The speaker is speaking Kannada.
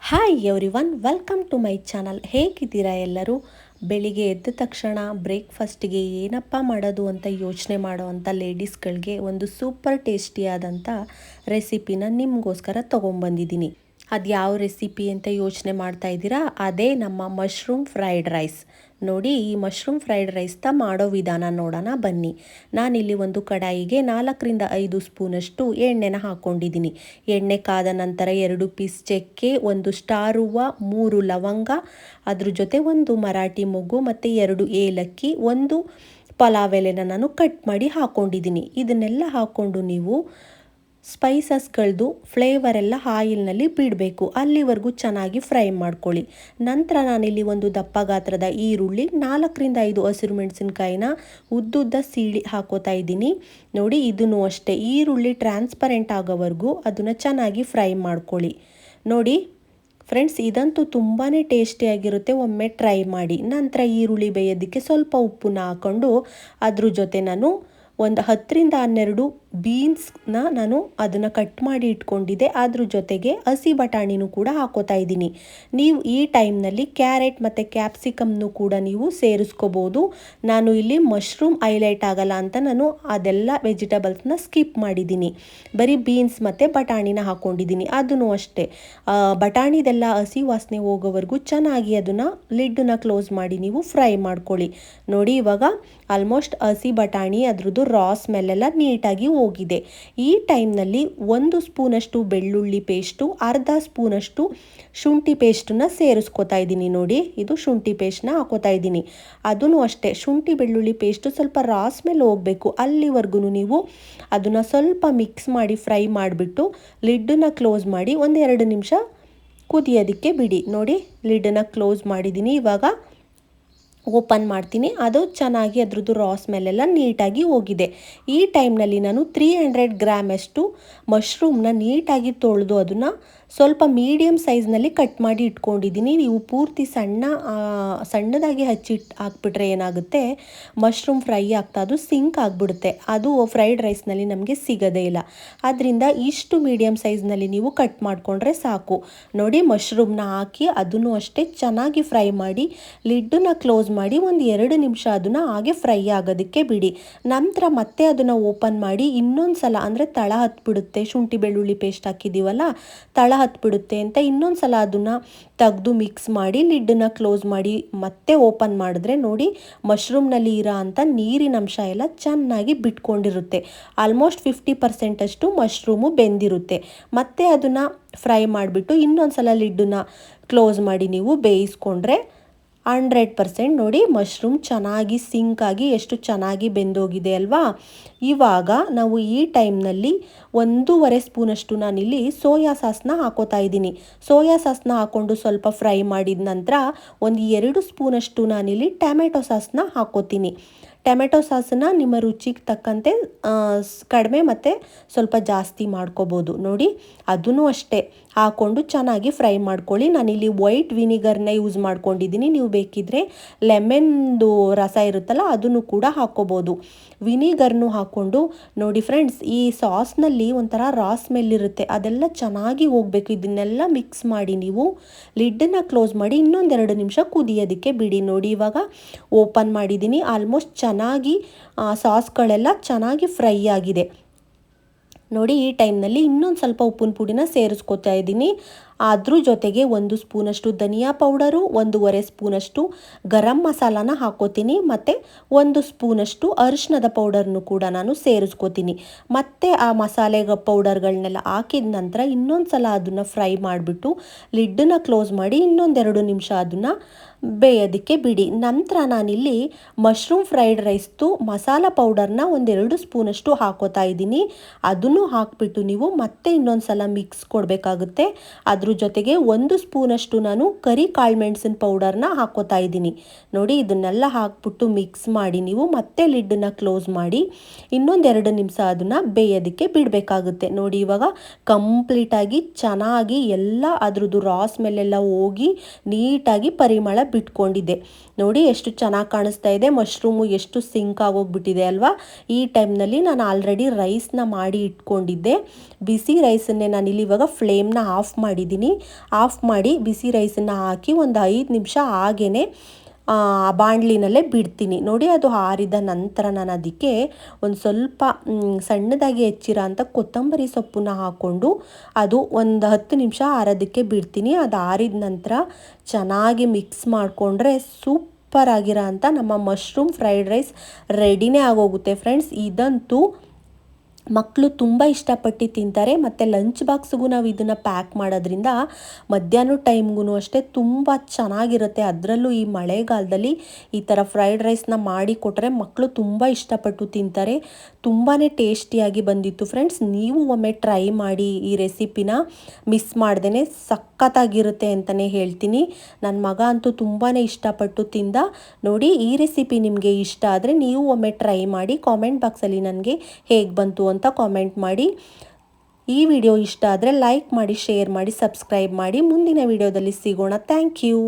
Hi everyone, welcome to my channel. ಹೇಗಿದ್ದೀರಾ ಎಲ್ಲರೂ? ಬೆಳಿಗ್ಗೆ ಎದ್ದ ತಕ್ಷಣ ಬ್ರೇಕ್ಫಾಸ್ಟಿಗೆ ಏನಪ್ಪ ಮಾಡೋದು ಅಂತ ಯೋಚನೆ ಮಾಡೋವಂಥ ಲೇಡೀಸ್ಗಳಿಗೆ ಒಂದು ಸೂಪರ್ ಟೇಸ್ಟಿಯಾದಂಥ ರೆಸಿಪಿನ ನಿಮಗೋಸ್ಕರ ತೊಗೊಂಬಂದಿದ್ದೀನಿ. ಅದು ಯಾವ ರೆಸಿಪಿ ಅಂತ ಯೋಚನೆ ಮಾಡ್ತಾ ಇದ್ದೀರಾ? ಅದೇ ನಮ್ಮ ಮಶ್ರೂಮ್ ಫ್ರೈಡ್ ರೈಸ್. ನೋಡಿ, ಈ ಮಶ್ರೂಮ್ ಫ್ರೈಡ್ ರೈಸ್ನ ಮಾಡೋ ವಿಧಾನ ನೋಡೋಣ ಬನ್ನಿ. ನಾನಿಲ್ಲಿ ಒಂದು ಕಡಾಯಿಗೆ 4-5 ಸ್ಪೂನಷ್ಟು ಎಣ್ಣೆನ ಹಾಕ್ಕೊಂಡಿದ್ದೀನಿ. ಎಣ್ಣೆ ಕಾದ ನಂತರ 2 ಪೀಸ್ ಚಕ್ಕೆ, 1 ಸ್ಟಾರ್ ಹೂವು, 3 ಲವಂಗ, ಅದ್ರ ಜೊತೆ 1 ಮರಾಠಿ ಮೊಗ್ಗು ಮತ್ತು 2 ಏಲಕ್ಕಿ, 1 ಪಲಾವ್ ಎಲೆನ ನಾನು ಕಟ್ ಮಾಡಿ ಹಾಕ್ಕೊಂಡಿದ್ದೀನಿ. ಇದನ್ನೆಲ್ಲ ಹಾಕ್ಕೊಂಡು ನೀವು ಸ್ಪೈಸಸ್ಗಳದ್ದು ಫ್ಲೇವರ್ ಎಲ್ಲ ಆಯಿಲ್ನಲ್ಲಿ ಬಿಡಬೇಕು. ಅಲ್ಲಿವರೆಗೂ ಚೆನ್ನಾಗಿ ಫ್ರೈ ಮಾಡ್ಕೊಳ್ಳಿ. ನಂತರ ನಾನಿಲ್ಲಿ ಒಂದು ದಪ್ಪ ಗಾತ್ರದ ಈರುಳ್ಳಿ, 4-5 ಹಸಿರು ಮೆಣಸಿನ್ಕಾಯಿನ ಉದ್ದುದ್ದ ಸೀಳಿ ಹಾಕೋತಾ ಇದ್ದೀನಿ. ನೋಡಿ, ಇದನ್ನು ಅಷ್ಟೇ ಈರುಳ್ಳಿ ಟ್ರಾನ್ಸ್ಪರೆಂಟ್ ಆಗೋವರೆಗೂ ಅದನ್ನು ಚೆನ್ನಾಗಿ ಫ್ರೈ ಮಾಡ್ಕೊಳ್ಳಿ. ನೋಡಿ ಫ್ರೆಂಡ್ಸ್, ಇದಂತೂ ತುಂಬಾ ಟೇಸ್ಟಿಯಾಗಿರುತ್ತೆ. ಒಮ್ಮೆ ಟ್ರೈ ಮಾಡಿ. ನಂತರ ಈರುಳ್ಳಿ ಬೇಯೋದಕ್ಕೆ ಸ್ವಲ್ಪ ಉಪ್ಪನ್ನ ಹಾಕ್ಕೊಂಡು ಅದ್ರ ಜೊತೆ ನಾನು ಒಂದು 10-12 ಬೀನ್ಸ್ನ ನಾನು ಅದನ್ನು ಕಟ್ ಮಾಡಿ ಇಟ್ಕೊಂಡಿದ್ದೆ. ಅದ್ರ ಜೊತೆಗೆ ಹಸಿ ಬಟಾಣಿನೂ ಕೂಡ ಹಾಕೋತಾ ಇದ್ದೀನಿ. ನೀವು ಈ ಟೈಮ್ನಲ್ಲಿ ಕ್ಯಾರೆಟ್ ಮತ್ತು ಕ್ಯಾಪ್ಸಿಕಮ್ನು ಕೂಡ ನೀವು ಸೇರಿಸ್ಕೋಬೋದು. ನಾನು ಇಲ್ಲಿ ಮಶ್ರೂಮ್ ಹೈಲೈಟ್ ಆಗಲ್ಲ ಅಂತ ನಾನು ಅದೆಲ್ಲ ವೆಜಿಟೇಬಲ್ಸ್ನ ಸ್ಕಿಪ್ ಮಾಡಿದ್ದೀನಿ. ಬರೀ ಬೀನ್ಸ್ ಮತ್ತು ಬಟಾಣಿನ ಹಾಕ್ಕೊಂಡಿದ್ದೀನಿ. ಅದನ್ನು ಅಷ್ಟೇ ಬಟಾಣಿದೆಲ್ಲ ಹಸಿ ವಾಸನೆ ಹೋಗೋವರೆಗೂ ಚೆನ್ನಾಗಿ ಅದನ್ನು ಲಿಡ್ಡನ್ನ ಕ್ಲೋಸ್ ಮಾಡಿ ನೀವು ಫ್ರೈ ಮಾಡ್ಕೊಳ್ಳಿ. ನೋಡಿ, ಇವಾಗ ಆಲ್ಮೋಸ್ಟ್ ಹಸಿ ಬಟಾಣಿ ಅದ್ರದ್ದು ರಾ ಸ್ಮೆಲ್ಲೆಲ್ಲ ನೀಟಾಗಿ ಹೋಗಿದೆ. ಈ ಟೈಮ್ನಲ್ಲಿ 1 ಸ್ಪೂನಷ್ಟು ಬೆಳ್ಳುಳ್ಳಿ ಪೇಸ್ಟು, ಅರ್ಧ ಸ್ಪೂನಷ್ಟು ಶುಂಠಿ ಪೇಸ್ಟನ್ನ ಸೇರಿಸ್ಕೋತಾ ಇದ್ದೀನಿ. ನೋಡಿ, ಇದು ಶುಂಠಿ ಪೇಸ್ಟ್ನ ಹಾಕೋತಾ ಇದ್ದೀನಿ. ಅದನ್ನು ಅಷ್ಟೇ ಶುಂಠಿ ಬೆಳ್ಳುಳ್ಳಿ ಪೇಸ್ಟು ಸ್ವಲ್ಪ ರಾ ಸ್ಮೆಲ್ ಹೋಗಬೇಕು. ಅಲ್ಲಿವರೆಗೂ ನೀವು ಅದನ್ನು ಸ್ವಲ್ಪ ಮಿಕ್ಸ್ ಮಾಡಿ ಫ್ರೈ ಮಾಡಿಬಿಟ್ಟು ಲಿಡ್ಡನ್ನ ಕ್ಲೋಸ್ ಮಾಡಿ 1-2 ನಿಮಿಷ ಕುದಿಯೋದಕ್ಕೆ ಬಿಡಿ. ನೋಡಿ, ಲಿಡ್ಡನ್ನ ಕ್ಲೋಸ್ ಮಾಡಿದ್ದೀನಿ. ಇವಾಗ ಓಪನ್ ಮಾಡ್ತೀನಿ. ಅದು ಚೆನ್ನಾಗಿ ಅದ್ರದ್ದು ರಾ ಸ್ಮೆಲ್ಲೆಲ್ಲ ನೀಟಾಗಿ ಹೋಗಿದೆ. ಈ ಟೈಮ್ನಲ್ಲಿ ನಾನು 300 ಗ್ರಾಮಷ್ಟು ಮಶ್ರೂಮ್ನ ನೀಟಾಗಿ ತೊಳೆದು ಅದನ್ನು ಸ್ವಲ್ಪ ಮೀಡಿಯಮ್ ಸೈಜ್ನಲ್ಲಿ ಕಟ್ ಮಾಡಿ ಇಟ್ಕೊಂಡಿದ್ದೀನಿ. ನೀವು ಪೂರ್ತಿ ಸಣ್ಣದಾಗಿ ಹಾಕ್ಬಿಟ್ರೆ ಏನಾಗುತ್ತೆ, ಮಶ್ರೂಮ್ ಫ್ರೈ ಆಗ್ತಾ ಅದು ಸಿಂಕ್ ಆಗಿಬಿಡುತ್ತೆ. ಅದು ಫ್ರೈಡ್ ರೈಸ್ನಲ್ಲಿ ನಮಗೆ ಸಿಗೋದೇ ಇಲ್ಲ. ಆದ್ದರಿಂದ ಇಷ್ಟು ಮೀಡಿಯಮ್ ಸೈಜ್ನಲ್ಲಿ ನೀವು ಕಟ್ ಮಾಡಿಕೊಂಡ್ರೆ ಸಾಕು. ನೋಡಿ, ಮಶ್ರೂಮ್ನ ಹಾಕಿ ಅದನ್ನು ಅಷ್ಟೇ ಚೆನ್ನಾಗಿ ಫ್ರೈ ಮಾಡಿ ಲಿಡ್ಡನ್ನ ಕ್ಲೋಸ್ ಮಾಡಿ 1-2 ನಿಮಿಷ ಅದನ್ನು ಹಾಗೆ ಫ್ರೈ ಆಗೋದಕ್ಕೆ ಬಿಡಿ. ನಂತರ ಮತ್ತೆ ಅದನ್ನು ಓಪನ್ ಮಾಡಿ ಇನ್ನೊಂದು ಸಲ, ಅಂದರೆ ತಳ ಹತ್ಬಿಡುತ್ತೆ, ಶುಂಠಿ ಬೆಳ್ಳುಳ್ಳಿ ಪೇಸ್ಟ್ ಹಾಕಿದ್ದೀವಲ್ಲ, ತಳ ಹತ್ಬಿಡುತ್ತೆ ಅಂತ ಇನ್ನೊಂದು ಸಲ ಅದನ್ನು ತೆಗೆದು ಮಿಕ್ಸ್ ಮಾಡಿ ಲಿಡ್ಡನ್ನ ಕ್ಲೋಸ್ ಮಾಡಿ ಮತ್ತೆ ಓಪನ್ ಮಾಡಿದ್ರೆ ನೋಡಿ, ಮಶ್ರೂಮ್ನಲ್ಲಿ ಇರೋ ಅಂಥ ನೀರಿನ ಅಂಶ ಎಲ್ಲ ಚೆನ್ನಾಗಿ ಬಿಟ್ಕೊಂಡಿರುತ್ತೆ. ಆಲ್ಮೋಸ್ಟ್ 50% ಅಷ್ಟು ಮಶ್ರೂಮು ಬೆಂದಿರುತ್ತೆ. ಮತ್ತೆ ಅದನ್ನು ಫ್ರೈ ಮಾಡಿಬಿಟ್ಟು ಇನ್ನೊಂದು ಸಲ ಲಿಡ್ಡನ್ನ ಕ್ಲೋಸ್ ಮಾಡಿ ನೀವು ಬೇಯಿಸ್ಕೊಂಡ್ರೆ 100% ನೋಡಿ ಮಶ್ರೂಮ್ ಚೆನ್ನಾಗಿ ಸಿಂಕ್ ಆಗಿ ಎಷ್ಟು ಚೆನ್ನಾಗಿ ಬೆಂದೋಗಿದೆ ಅಲ್ವಾ. ಇವಾಗ ನಾವು ಈ ಟೈಮ್ನಲ್ಲಿ 1.5 ಸ್ಪೂನಷ್ಟು ನಾನಿಲ್ಲಿ ಸೋಯಾ ಸಾಸ್ನ ಹಾಕೋತಾ ಇದ್ದೀನಿ. ಸೋಯಾ ಸಾಸ್ನ ಹಾಕ್ಕೊಂಡು ಸ್ವಲ್ಪ ಫ್ರೈ ಮಾಡಿದ ನಂತರ 1-2 ಸ್ಪೂನಷ್ಟು ನಾನಿಲ್ಲಿ ಟೊಮೆಟೊ ಸಾಸ್ನ ಹಾಕೋತೀನಿ. ಟೊಮೆಟೊ ಸಾಸನ್ನು ನಿಮ್ಮ ರುಚಿಗೆ ತಕ್ಕಂತೆ ಕಡಿಮೆ ಮತ್ತು ಸ್ವಲ್ಪ ಜಾಸ್ತಿ ಮಾಡ್ಕೋಬೋದು. ನೋಡಿ, ಅದನ್ನು ಅಷ್ಟೇ ಹಾಕ್ಕೊಂಡು ಚೆನ್ನಾಗಿ ಫ್ರೈ ಮಾಡ್ಕೊಳ್ಳಿ. ನಾನಿಲ್ಲಿ ವೈಟ್ ವಿನಿಗರ್ನ ಯೂಸ್ ಮಾಡ್ಕೊಂಡಿದ್ದೀನಿ. ನೀವು ಬೇಕಿದ್ದರೆ ಲೆಮನ್ದು ರಸ ಇರುತ್ತಲ್ಲ ಅದನ್ನು ಕೂಡ ಹಾಕ್ಕೋಬೋದು. ವಿನಿಗರ್ನು ಹಾಕ್ಕೊಂಡು ನೋಡಿ ಫ್ರೆಂಡ್ಸ್, ಈ ಸಾಸ್ನಲ್ಲಿ ಒಂಥರ ರಾ ಸ್ಮೆಲ್ ಇರುತ್ತೆ, ಅದೆಲ್ಲ ಚೆನ್ನಾಗಿ ಹೋಗಬೇಕು. ಇದನ್ನೆಲ್ಲ ಮಿಕ್ಸ್ ಮಾಡಿ ನೀವು ಲಿಡ್ಡನ್ನು ಕ್ಲೋಸ್ ಮಾಡಿ 1-2 ನಿಮಿಷ ಕುದಿಯೋದಕ್ಕೆ ಬಿಡಿ. ನೋಡಿ, ಇವಾಗ ಓಪನ್ ಮಾಡಿದ್ದೀನಿ. ಆಲ್ಮೋಸ್ಟ್ ಚೆನ್ನಾಗಿ ಸಾಸ್ಗಳೆಲ್ಲ ಚೆನ್ನಾಗಿ ಫ್ರೈ ಆಗಿದೆ. ನೋಡಿ, ಈ ಟೈಮ್ನಲ್ಲಿ ಇನ್ನೊಂದು ಸ್ವಲ್ಪ ಉಪ್ಪಿನ ಪುಡಿನ ಸೇರಿಸ್ಕೊತಾ ಇದ್ದೀನಿ. ಅದ್ರ ಜೊತೆಗೆ 1 ಸ್ಪೂನಷ್ಟು ಧನಿಯಾ ಪೌಡರು, 1.5 ಸ್ಪೂನಷ್ಟು ಗರಂ ಮಸಾಲಾನ ಹಾಕೋತೀನಿ, ಮತ್ತು 1 ಸ್ಪೂನಷ್ಟು ಅರಿಶಿಣದ ಪೌಡರ್ನು ಕೂಡ ನಾನು ಸೇರಿಸ್ಕೋತೀನಿ. ಮತ್ತು ಆ ಮಸಾಲೆ ಪೌಡರ್ಗಳನ್ನೆಲ್ಲ ಹಾಕಿದ ನಂತರ ಇನ್ನೊಂದು ಸಲ ಅದನ್ನು ಫ್ರೈ ಮಾಡಿಬಿಟ್ಟು ಲಿಡ್ಡನ್ನ ಕ್ಲೋಸ್ ಮಾಡಿ 1-2 ನಿಮಿಷ ಅದನ್ನು ಬೇಯೋದಕ್ಕೆ ಬಿಡಿ. ನಂತರ ನಾನಿಲ್ಲಿ ಮಶ್ರೂಮ್ ಫ್ರೈಡ್ ರೈಸ್ದು ಮಸಾಲ ಪೌಡರ್ನ 1-2 ಸ್ಪೂನಷ್ಟು ಹಾಕೋತಾ ಇದ್ದೀನಿ. ಅದನ್ನು ಹಾಕಿಬಿಟ್ಟು ನೀವು ಮತ್ತೆ ಇನ್ನೊಂದು ಸಲ ಮಿಕ್ಸ್ ಕೊಡಬೇಕಾಗುತ್ತೆ. ಅದ್ರ ಜೊತೆಗೆ 1 ಸ್ಪೂನಷ್ಟು ನಾನು ಕರಿ ಕಾಳು ಮೆಣಸಿನ ಪೌಡರ್ನ ಹಾಕೋತಾ ಇದ್ದೀನಿ. ನೋಡಿ, ಇದನ್ನೆಲ್ಲ ಹಾಕ್ಬಿಟ್ಟು ಮಿಕ್ಸ್ ಮಾಡಿ ನೀವು ಮತ್ತೆ ಲಿಡ್ಡನ್ನ ಕ್ಲೋಸ್ ಮಾಡಿ 1-2 ನಿಮಿಷ ಅದನ್ನು ಬೇಯೋದಕ್ಕೆ ಬಿಡಬೇಕಾಗುತ್ತೆ. ನೋಡಿ, ಇವಾಗ ಕಂಪ್ಲೀಟಾಗಿ ಚೆನ್ನಾಗಿ ಎಲ್ಲ ಅದ್ರದ್ದು ರಾ ಸ್ಮೆಲ್ಲೆಲ್ಲ ಹೋಗಿ ನೀಟಾಗಿ ಪರಿಮಳ ಬಿಟ್ಕೊಂಡಿದೆ. ನೋಡಿ, ಎಷ್ಟು ಚೆನ್ನಾಗಿ ಕಾಣಿಸ್ತಾ ಇದೆ. ಮಶ್ರೂಮು ಎಷ್ಟು ಸಿಂಕ್ ಆಗೋಗ್ಬಿಟ್ಟಿದೆ ಅಲ್ವಾ. ಈ ಟೈಮ್ನಲ್ಲಿ ನಾನು ಆಲ್ರೆಡಿ ರೈಸ್ನ ಮಾಡಿ ಇಟ್ಕೊಂಡಿದ್ದೆ. ಬಿಸಿ ರೈಸನ್ನೇ ನಾನಿಲ್ಲಿ ಇವಾಗ ಫ್ಲೇಮ್ನ ಆಫ್ ಮಾಡಿದ್ದೀನಿ. ಇಟ್ಟಿದ್ದೀನಿ. ಆಫ್ ಮಾಡಿ ಬಿಸಿ ರೈಸನ್ನು ಹಾಕಿ ಒಂದು 5 ನಿಮಿಷ ಹಾಗೇ ಬಾಣಲಿನಲ್ಲೇ ಬಿಡ್ತೀನಿ. ನೋಡಿ ಅದು ಆರಿದ ನಂತರ ನಾನು ಅದಕ್ಕೆ ಒಂದು ಸ್ವಲ್ಪ ಸಣ್ಣದಾಗಿ ಹೆಚ್ಚಿರೋ ಅಂಥ ಕೊತ್ತಂಬರಿ ಸೊಪ್ಪನ್ನ ಹಾಕ್ಕೊಂಡು ಅದು ಒಂದು 10 ನಿಮಿಷ ಆರೋದಕ್ಕೆ ಬಿಡ್ತೀನಿ. ಅದು ಆರಿದ ನಂತರ ಚೆನ್ನಾಗಿ ಮಿಕ್ಸ್ ಮಾಡಿಕೊಂಡ್ರೆ ಸೂಪರ್ ಆಗಿರೋ ಅಂಥ ನಮ್ಮ ಮಶ್ರೂಮ್ ಫ್ರೈಡ್ ರೈಸ್ ರೆಡಿನೇ ಆಗೋಗುತ್ತೆ ಫ್ರೆಂಡ್ಸ್. ಇದಂತೂ ಮಕ್ಕಳು ತುಂಬ ಇಷ್ಟಪಟ್ಟು ತಿಂತಾರೆ. ಮತ್ತು ಲಂಚ್ ಬಾಕ್ಸ್ಗೂ ನಾವು ಇದನ್ನು ಪ್ಯಾಕ್ ಮಾಡೋದ್ರಿಂದ ಮಧ್ಯಾಹ್ನ ಟೈಮ್ಗೂ ಅಷ್ಟೇ ತುಂಬ ಚೆನ್ನಾಗಿರುತ್ತೆ. ಅದರಲ್ಲೂ ಈ ಮಳೆಗಾಲದಲ್ಲಿ ಈ ಥರ ಫ್ರೈಡ್ ರೈಸ್ನ ಮಾಡಿ ಕೊಟ್ಟರೆ ಮಕ್ಕಳು ತುಂಬ ಇಷ್ಟಪಟ್ಟು ತಿಂತಾರೆ. ತುಂಬಾ ಟೇಸ್ಟಿಯಾಗಿ ಬಂದಿತ್ತು ಫ್ರೆಂಡ್ಸ್. ನೀವು ಒಮ್ಮೆ ಟ್ರೈ ಮಾಡಿ ಈ ರೆಸಿಪಿನ, ಮಿಸ್ ಮಾಡ್ದೇ ಸಖತ್ತಾಗಿರುತ್ತೆ ಅಂತಲೇ ಹೇಳ್ತೀನಿ. ನನ್ನ ಮಗ ಅಂತೂ ತುಂಬಾ ಇಷ್ಟಪಟ್ಟು ತಿಂದ. ನೋಡಿ, ಈ ರೆಸಿಪಿ ನಿಮಗೆ ಇಷ್ಟ ಆದರೆ ನೀವು ಒಮ್ಮೆ ಟ್ರೈ ಮಾಡಿ ಕಾಮೆಂಟ್ ಬಾಕ್ಸಲ್ಲಿ ನನಗೆ ಹೇಗೆ ಬಂತು ಅಂತ ಕಾಮೆಂಟ್ ಮಾಡಿ. ಈ ವಿಡಿಯೋ ಇಷ್ಟ ಆದರೆ ಲೈಕ್ ಮಾಡಿ, ಶೇರ್ ಮಾಡಿ, ಸಬ್ಸ್ಕ್ರೈಬ್ ಮಾಡಿ. ಮುಂದಿನ ವಿಡಿಯೋದಲ್ಲಿ ಸಿಗೋಣ. Thank you.